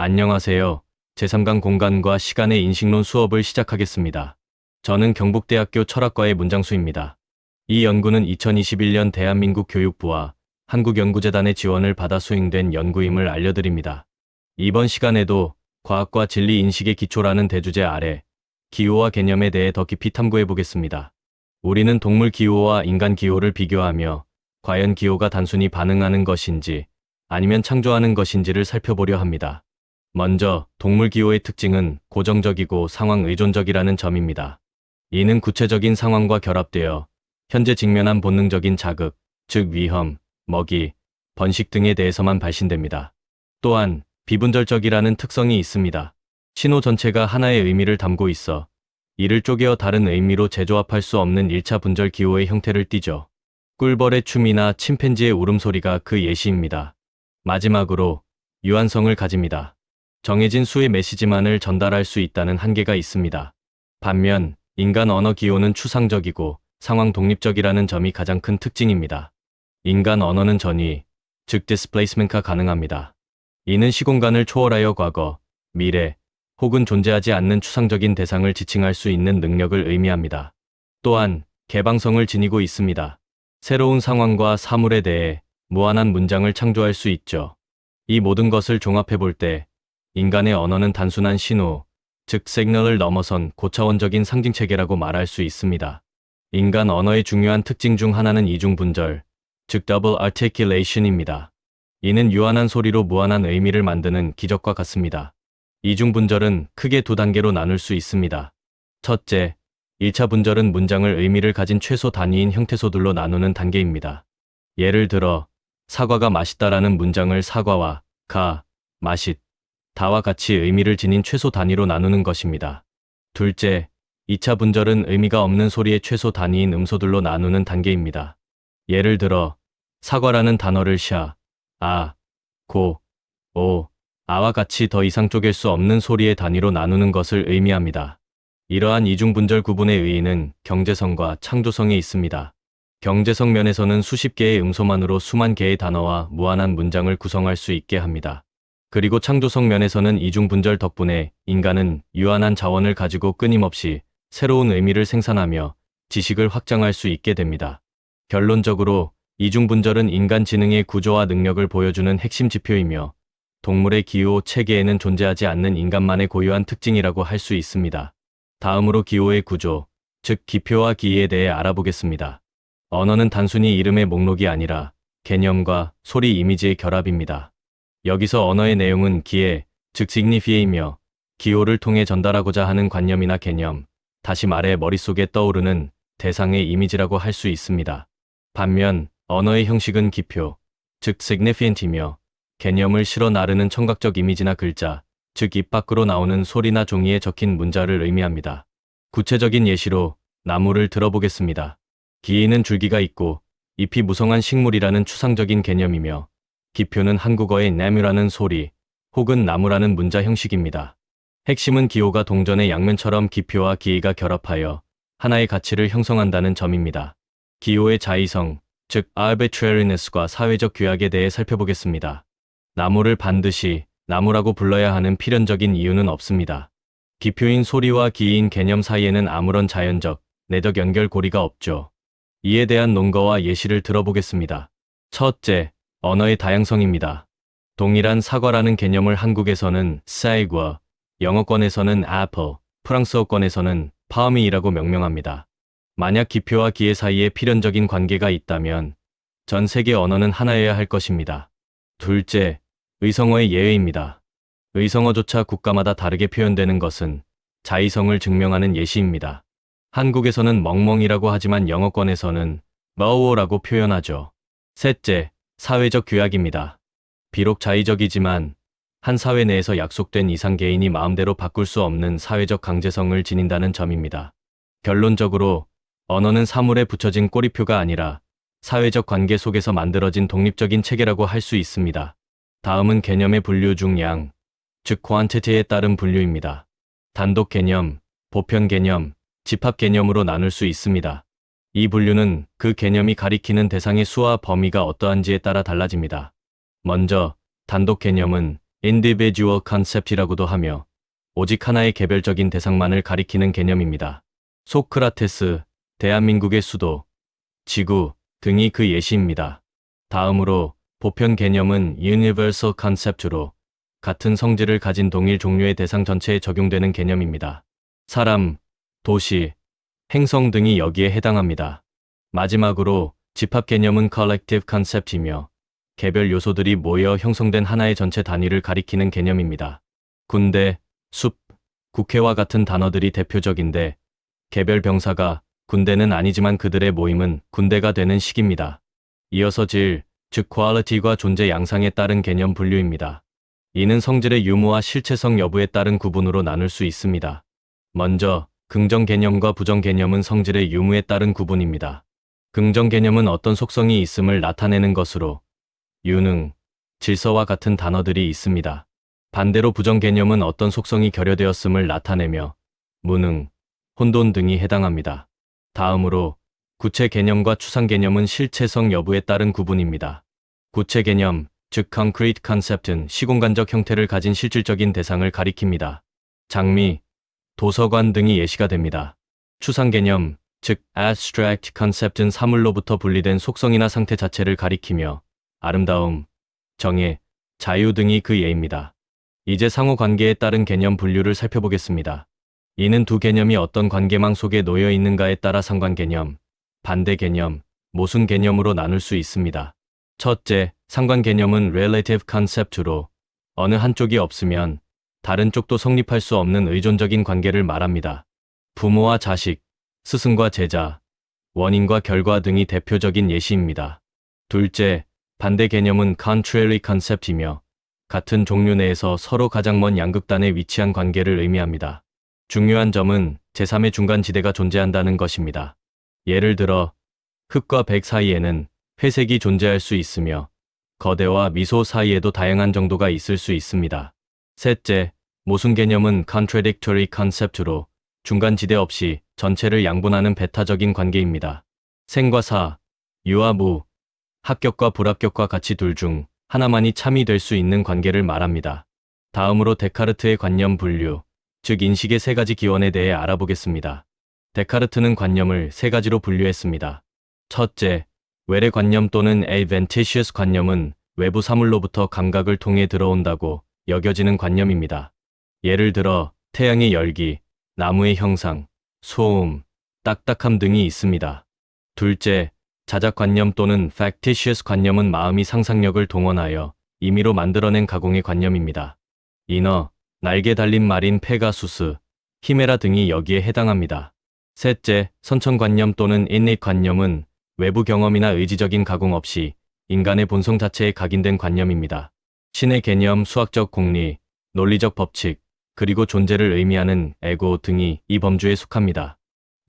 안녕하세요. 제3강 공간과 시간의 인식론 수업을 시작하겠습니다. 저는 경북대학교 철학과의 문장수입니다. 이 연구는 2021년 대한민국 교육부와 한국연구재단의 지원을 받아 수행된 연구임을 알려드립니다. 이번 시간에도 과학과 진리 인식의 기초라는 대주제 아래 기호와 개념에 대해 더 깊이 탐구해 보겠습니다. 우리는 동물 기호와 인간 기호를 비교하며 과연 기호가 단순히 반응하는 것인지 아니면 창조하는 것인지를 살펴보려 합니다. 먼저 동물 기호의 특징은 고정적이고 상황 의존적이라는 점입니다. 이는 구체적인 상황과 결합되어 현재 직면한 본능적인 자극, 즉 위험, 먹이, 번식 등에 대해서만 발신됩니다. 또한 비분절적이라는 특성이 있습니다. 신호 전체가 하나의 의미를 담고 있어 이를 쪼개어 다른 의미로 재조합할 수 없는 1차 분절 기호의 형태를 띠죠. 꿀벌의 춤이나 침팬지의 울음소리가 그 예시입니다. 마지막으로 유한성을 가집니다. 정해진 수의 메시지만을 전달할 수 있다는 한계가 있습니다. 반면 인간 언어 기호는 추상적이고 상황 독립적이라는 점이 가장 큰 특징입니다. 인간 언어는 전위, 즉 디스플레이스먼트가 가능합니다. 이는 시공간을 초월하여 과거, 미래, 혹은 존재하지 않는 추상적인 대상을 지칭할 수 있는 능력을 의미합니다. 또한 개방성을 지니고 있습니다. 새로운 상황과 사물에 대해 무한한 문장을 창조할 수 있죠. 이 모든 것을 종합해 볼 때 인간의 언어는 단순한 신호, 즉 시그널을 넘어선 고차원적인 상징체계라고 말할 수 있습니다. 인간 언어의 중요한 특징 중 하나는 이중분절, 즉 더블 아티큘레이션입니다. 이는 유한한 소리로 무한한 의미를 만드는 기적과 같습니다. 이중분절은 크게 두 단계로 나눌 수 있습니다. 첫째, 1차 분절은 문장을 의미를 가진 최소 단위인 형태소들로 나누는 단계입니다. 예를 들어 사과가 맛있다라는 문장을 사과와 가, 맛있, 다와 같이 의미를 지닌 최소 단위로 나누는 것입니다. 둘째, 2차 분절은 의미가 없는 소리의 최소 단위인 음소들로 나누는 단계입니다. 예를 들어 사과라는 단어를 샤, 아, 고, 오, 아와 같이 더 이상 쪼갤 수 없는 소리의 단위로 나누는 것을 의미합니다. 이러한 이중분절 구분의 의의는 경제성과 창조성에 있습니다. 경제성 면에서는 수십 개의 음소만으로 수만 개의 단어와 무한한 문장을 구성할 수 있게 합니다. 그리고 창조성 면에서는 이중분절 덕분에 인간은 유한한 자원을 가지고 끊임없이 새로운 의미를 생산하며 지식을 확장할 수 있게 됩니다. 결론적으로 이중분절은 인간 지능의 구조와 능력을 보여주는 핵심 지표이며 동물의 기호 체계에는 존재하지 않는 인간만의 고유한 특징이라고 할 수 있습니다. 다음으로 기호의 구조, 즉 기표와 기에 대해 알아보겠습니다. 언어는 단순히 이름의 목록이 아니라 개념과 소리 이미지의 결합입니다. 여기서 언어의 내용은 기에, 즉 signifi에이며 기호를 통해 전달하고자 하는 관념이나 개념, 다시 말해 머릿속에 떠오르는 대상의 이미지라고 할 수 있습니다. 반면 언어의 형식은 기표, 즉 signifiant이며 개념을 실어 나르는 청각적 이미지나 글자, 즉 입 밖으로 나오는 소리나 종이에 적힌 문자를 의미합니다. 구체적인 예시로 나무를 들어보겠습니다. 기에는 줄기가 있고 잎이 무성한 식물이라는 추상적인 개념이며 기표는 한국어의 나무라는 소리 혹은 나무라는 문자 형식입니다. 핵심은 기호가 동전의 양면처럼 기표와 기의가 결합하여 하나의 가치를 형성한다는 점입니다. 기호의 자의성, 즉 arbitrariness과 사회적 규약에 대해 살펴보겠습니다. 나무를 반드시 나무라고 불러야 하는 필연적인 이유는 없습니다. 기표인 소리와 기인 개념 사이에는 아무런 자연적, 내적 연결고리가 없죠. 이에 대한 논거와 예시를 들어보겠습니다. 첫째, 언어의 다양성입니다. 동일한 사과라는 개념을 한국에서는 사이과, 영어권에서는 apple, 프랑스어권에서는 palm이라고 명명합니다. 만약 기표와 기의 사이에 필연적인 관계가 있다면 전 세계 언어는 하나여야 할 것입니다. 둘째, 의성어의 예외입니다. 의성어조차 국가마다 다르게 표현되는 것은 자의성을 증명하는 예시입니다. 한국에서는 멍멍이라고 하지만 영어권에서는 머워라고 표현하죠. 셋째, 사회적 규약입니다. 비록 자의적이지만 한 사회 내에서 약속된 이상 개인이 마음대로 바꿀 수 없는 사회적 강제성을 지닌다는 점입니다. 결론적으로 언어는 사물에 붙여진 꼬리표가 아니라 사회적 관계 속에서 만들어진 독립적인 체계라고 할 수 있습니다. 다음은 개념의 분류 중 양, 즉 quantity에 따른 분류입니다. 단독 개념, 보편 개념, 집합 개념으로 나눌 수 있습니다. 이 분류는 그 개념이 가리키는 대상의 수와 범위가 어떠한지에 따라 달라집니다. 먼저 단독 개념은 individual concept이라고도 하며 오직 하나의 개별적인 대상만을 가리키는 개념입니다. 소크라테스, 대한민국의 수도, 지구 등이 그 예시입니다. 다음으로 보편 개념은 universal concept로 같은 성질을 가진 동일 종류의 대상 전체에 적용되는 개념입니다. 사람, 도시, 행성 등이 여기에 해당합니다. 마지막으로 집합 개념은 collective concept이며 개별 요소들이 모여 형성된 하나의 전체 단위를 가리키는 개념입니다. 군대, 숲, 국회와 같은 단어들이 대표적인데 개별 병사가 군대는 아니지만 그들의 모임은 군대가 되는 식입니다. 이어서 질, 즉 quality과 존재 양상에 따른 개념 분류입니다. 이는 성질의 유무와 실체성 여부에 따른 구분으로 나눌 수 있습니다. 먼저 긍정 개념과 부정 개념은 성질의 유무에 따른 구분입니다. 긍정 개념은 어떤 속성이 있음을 나타내는 것으로 유능, 질서와 같은 단어들이 있습니다. 반대로 부정 개념은 어떤 속성이 결여되었음을 나타내며 무능, 혼돈 등이 해당합니다. 다음으로 구체 개념과 추상 개념은 실체성 여부에 따른 구분입니다. 구체 개념, 즉 concrete concept은 시공간적 형태를 가진 실질적인 대상을 가리킵니다. 장미, 도서관 등이 예시가 됩니다. 추상 개념, 즉 abstract concept은 사물로부터 분리된 속성이나 상태 자체를 가리키며 아름다움, 정의, 자유 등이 그 예입니다. 이제 상호 관계에 따른 개념 분류를 살펴보겠습니다. 이는 두 개념이 어떤 관계망 속에 놓여 있는가에 따라 상관 개념, 반대 개념, 모순 개념으로 나눌 수 있습니다. 첫째, 상관 개념은 relative concept로 어느 한쪽이 없으면 다른 쪽도 성립할 수 없는 의존적인 관계를 말합니다. 부모와 자식, 스승과 제자, 원인과 결과 등이 대표적인 예시입니다. 둘째, 반대 개념은 contrary concept이며 같은 종류 내에서 서로 가장 먼 양극단에 위치한 관계를 의미합니다. 중요한 점은 제3의 중간 지대가 존재한다는 것입니다. 예를 들어 흑과 백 사이에는 회색이 존재할 수 있으며 거대와 미소 사이에도 다양한 정도가 있을 수 있습니다. 셋째, 모순 개념은 contradictory concept로 중간 지대 없이 전체를 양분하는 배타적인 관계입니다. 생과 사, 유와 무, 합격과 불합격과 같이 둘 중 하나만이 참이 될 수 있는 관계를 말합니다. 다음으로 데카르트의 관념 분류, 즉 인식의 세 가지 기원에 대해 알아보겠습니다. 데카르트는 관념을 세 가지로 분류했습니다. 첫째, 외래 관념 또는 adventitious 관념은 외부 사물로부터 감각을 통해 들어온다고 여겨지는 관념입니다. 예를 들어 태양의 열기, 나무의 형상, 소음, 딱딱함 등이 있습니다. 둘째, 자작 관념 또는 factitious 관념은 마음이 상상력을 동원하여 임의로 만들어낸 가공의 관념입니다. 인어, 날개 달린 말인 페가수스, 히메라 등이 여기에 해당합니다. 셋째, 선천 관념 또는 innate 관념은 외부 경험이나 의지적인 가공 없이 인간의 본성 자체에 각인된 관념입니다. 신의 개념, 수학적 공리, 논리적 법칙, 그리고 존재를 의미하는 에고 등이 이 범주에 속합니다.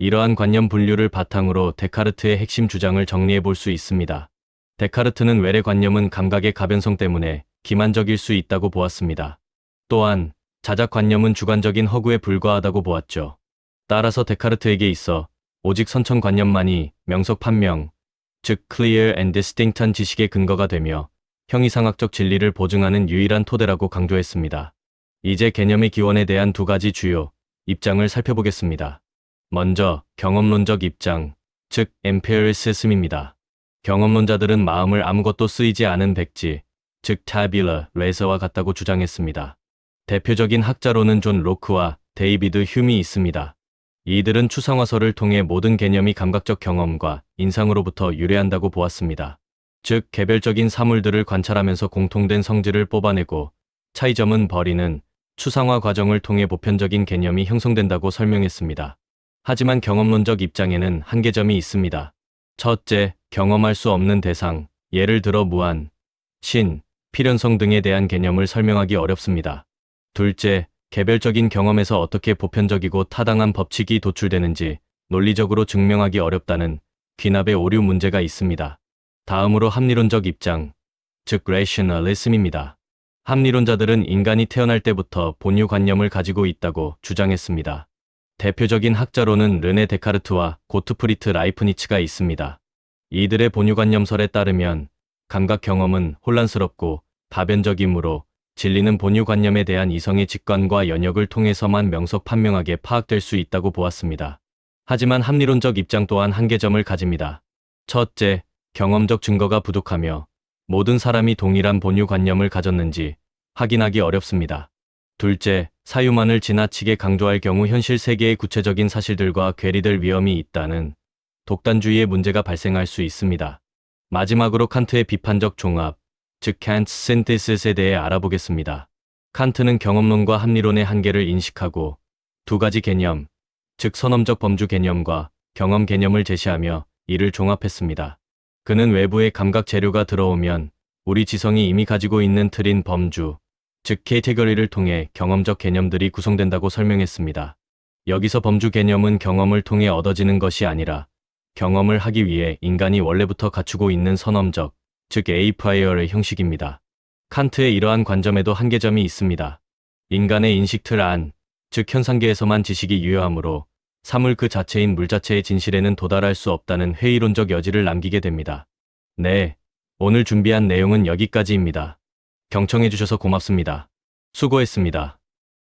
이러한 관념 분류를 바탕으로 데카르트의 핵심 주장을 정리해 볼 수 있습니다. 데카르트는 외래 관념은 감각의 가변성 때문에 기만적일 수 있다고 보았습니다. 또한 자작 관념은 주관적인 허구에 불과하다고 보았죠. 따라서 데카르트에게 있어 오직 선천 관념만이 명석 판명, 즉 clear and distinct한 지식의 근거가 되며 형이상학적 진리를 보증하는 유일한 토대라고 강조했습니다. 이제 개념의 기원에 대한 두 가지 주요 입장을 살펴보겠습니다. 먼저 경험론적 입장, 즉 empiricism입니다. 경험론자들은 마음을 아무것도 쓰이지 않은 백지, 즉 tabula rasa와 같다고 주장했습니다. 대표적인 학자로는 존 로크와 데이비드 휴미 있습니다. 이들은 추상화설을 통해 모든 개념이 감각적 경험과 인상으로부터 유래한다고 보았습니다. 즉 개별적인 사물들을 관찰하면서 공통된 성질을 뽑아내고 차이점은 버리는 추상화 과정을 통해 보편적인 개념이 형성된다고 설명했습니다. 하지만 경험론적 입장에는 한계점이 있습니다. 첫째, 경험할 수 없는 대상, 예를 들어 무한, 신, 필연성 등에 대한 개념을 설명하기 어렵습니다. 둘째, 개별적인 경험에서 어떻게 보편적이고 타당한 법칙이 도출되는지 논리적으로 증명하기 어렵다는 귀납의 오류 문제가 있습니다. 다음으로 합리론적 입장, 즉 rationalism입니다. 합리론자들은 인간이 태어날 때부터 본유관념을 가지고 있다고 주장했습니다. 대표적인 학자로는 르네 데카르트와 고트프리트 라이프니츠가 있습니다. 이들의 본유관념설에 따르면 감각 경험은 혼란스럽고 다변적이므로 진리는 본유관념에 대한 이성의 직관과 연역을 통해서만 명석 판명하게 파악될 수 있다고 보았습니다. 하지만 합리론적 입장 또한 한계점을 가집니다. 첫째, 경험적 증거가 부족하며 모든 사람이 동일한 본유관념을 가졌는지 확인하기 어렵습니다. 둘째, 사유만을 지나치게 강조할 경우 현실 세계의 구체적인 사실들과 괴리될 위험이 있다는 독단주의의 문제가 발생할 수 있습니다. 마지막으로 칸트의 비판적 종합, 즉 Kant's Synthesis에 대해 알아보겠습니다. 칸트는 경험론과 합리론의 한계를 인식하고 두 가지 개념, 즉 선험적 범주 개념과 경험 개념을 제시하며 이를 종합했습니다. 그는 외부의 감각 재료가 들어오면 우리 지성이 이미 가지고 있는 틀인 범주, 즉 캐테고리를 통해 경험적 개념들이 구성된다고 설명했습니다. 여기서 범주 개념은 경험을 통해 얻어지는 것이 아니라 경험을 하기 위해 인간이 원래부터 갖추고 있는 선험적, 즉 a prior의 형식입니다. 칸트의 이러한 관점에도 한계점이 있습니다. 인간의 인식 틀 안, 즉 현상계에서만 지식이 유효하므로 사물 그 자체인 물 자체의 진실에는 도달할 수 없다는 회의론적 여지를 남기게 됩니다. 네, 오늘 준비한 내용은 여기까지입니다. 경청해주셔서 고맙습니다. 수고했습니다.